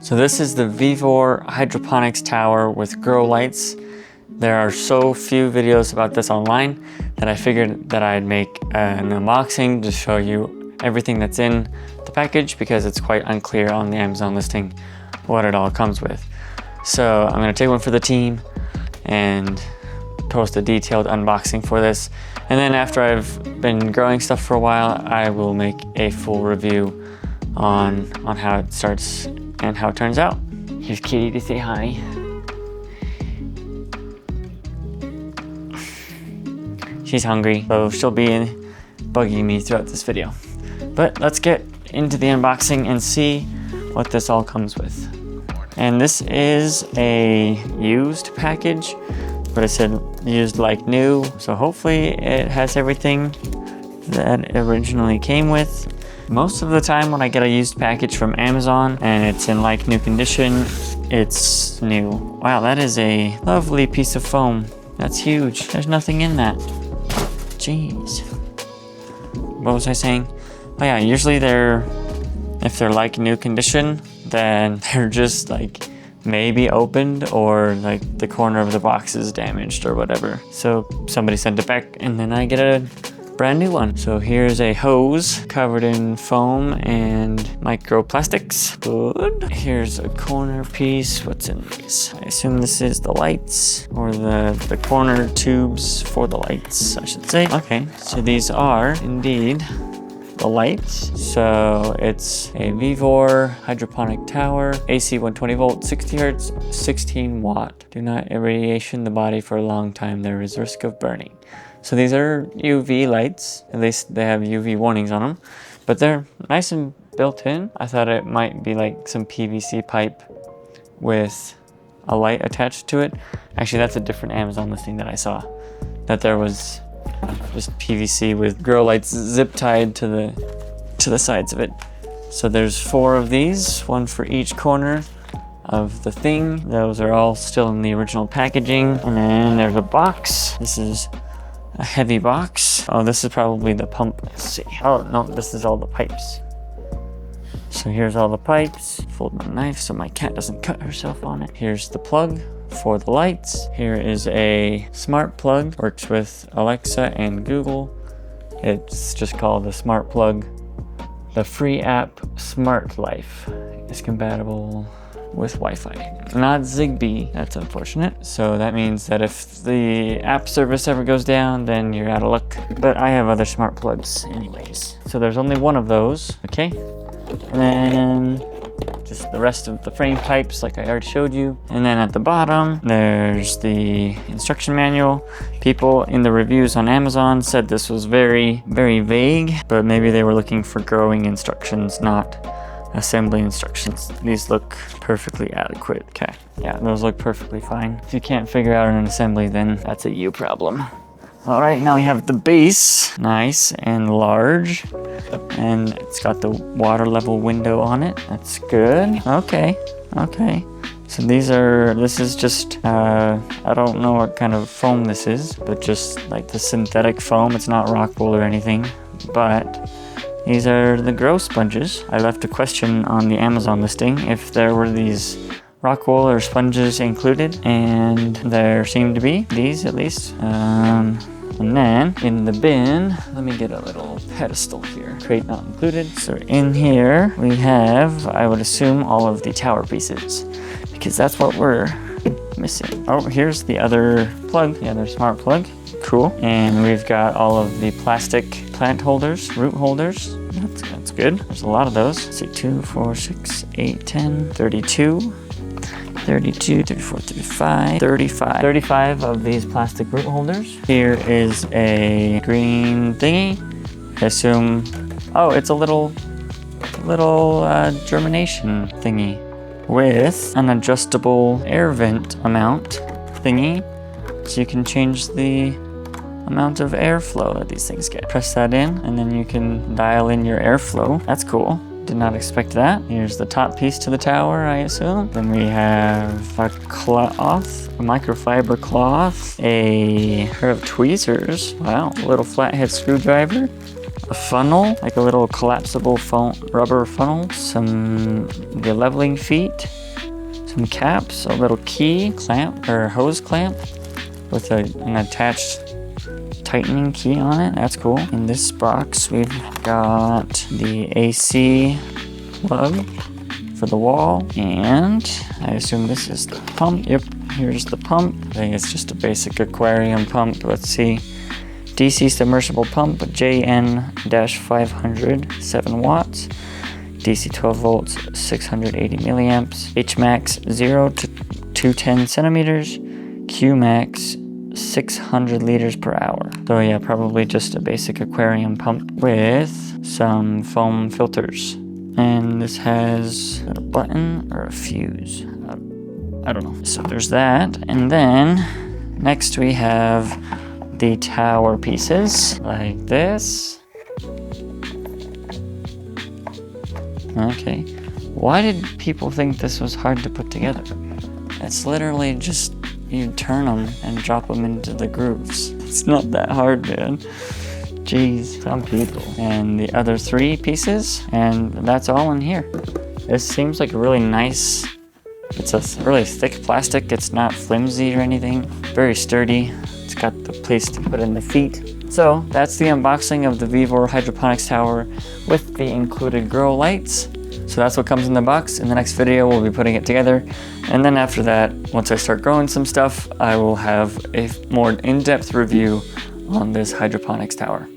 So this is the Vevor hydroponics tower with grow lights. There are so few videos about this online that I figured that I'd make an unboxing to show you everything that's in the package, because it's quite unclear on the Amazon listing what it all comes with. So I'm gonna take one for the team and post a detailed unboxing for this. And then after I've been growing stuff for a while, I will make a full review on how it starts and how it turns out. Here's Kitty to say hi. She's hungry, so she'll be bugging me throughout this video. But let's get into the unboxing and see what this all comes with. And this is a used package, but it said used like new, so hopefully it has everything that it originally came with. Most of the time when I get a used package from Amazon and it's in like new condition, it's new. Wow, that is a lovely piece of foam. That's huge. There's nothing in that. Jeez. What was I saying? Oh yeah, usually if they're like new condition, then they're just like maybe opened, or like the corner of the box is damaged or whatever. So somebody sent it back and then I get a brand new one. So here's a hose covered in foam and microplastics. Good. Here's a corner piece. What's in these? I assume this is the lights, or the corner tubes for the lights, I should say. Okay, so these are indeed the lights. So it's a Vevor hydroponic tower, AC 120 volt, 60 hertz, 16 watt. Do not irradiation the body for a long time. There is risk of burning. So these are UV lights. At least they have UV warnings on them, but they're nice and built in. I thought it might be like some PVC pipe with a light attached to it. Actually, that's a different Amazon listing that I saw, that there was just PVC with grow lights zip tied to the sides of it. So there's 4 of these, one for each corner of the thing. Those are all still in the original packaging. And then there's a box. This is a heavy box. Oh, this is probably the pump. Let's see. Oh no, this is all the pipes. So here's all the pipes. Fold my knife so my cat doesn't cut herself on it. Here's the plug for the lights. Here is a smart plug, works with Alexa and Google. It's just called the smart plug. The free app Smart Life is compatible with Wi-Fi. Not Zigbee, that's unfortunate. So that means that if the app service ever goes down, then you're out of luck. But I have other smart plugs anyways. So there's only one of those, okay? And then just the rest of the frame pipes like I already showed you. And then at the bottom, there's the instruction manual. People in the reviews on Amazon said this was very, very vague, but maybe they were looking for growing instructions, not assembly instructions. These look perfectly adequate. Okay, yeah, those look perfectly fine. If you can't figure out an assembly, then that's a you problem. All right, now we have the base, nice and large, and it's got the water level window on it. That's good. Okay. So this is just, I don't know what kind of foam this is, but just like the synthetic foam. It's not rock wool or anything, but these are the grow sponges. I left a question on the Amazon listing if there were these rock wool or sponges included, and there seem to be, these at least. And then in the bin, let me get a little pedestal here. Crate not included. So in here we have, I would assume, all of the tower pieces, because that's what we're missing. Oh, here's the other plug, the other smart plug. Cool. And we've got all of the plastic plant holders, root holders. That's good. There's a lot of those. Let's see, 2, 4, 6, 8, 10, 32, 34, 35, 35 of these plastic root holders. Here is a green thingy. I assume, oh, it's a little germination thingy with an adjustable air vent amount thingy, so you can change the amount of airflow that these things get. Press that in and then you can dial in your airflow. That's cool. Did not expect that. Here's the top piece to the tower, I assume. Then we have a cloth, a microfiber cloth, a pair of tweezers. Wow, a little flathead screwdriver, a funnel, like a little collapsible rubber funnel, the leveling feet, some caps, a little key clamp or hose clamp with an attached tightening key on it. That's cool. In this box, we've got the AC plug for the wall, and I assume this is the pump. Yep, here's the pump. I think it's just a basic aquarium pump. Let's see. DC submersible pump, JN-500, 7 watts. DC 12 volts, 680 milliamps. Hmax 0 to 210 centimeters. Qmax 600 liters per hour. So yeah, probably just a basic aquarium pump with some foam filters. And this has a button or a fuse. I don't know. So there's that. And then next we have the tower pieces like this. Okay. Why did people think this was hard to put together? It's literally just you turn them and drop them into the grooves. It's not that hard, man. Jeez, some people. And the other 3 pieces, and that's all in here. This seems like a really nice, it's a really thick plastic. It's not flimsy or anything. Very sturdy. It's got the place to put in the feet. So that's the unboxing of the Vevor hydroponics tower with the included grow lights. So that's what comes in the box. In the next video, we'll be putting it together. And then after that, once I start growing some stuff, I will have a more in-depth review on this hydroponics tower.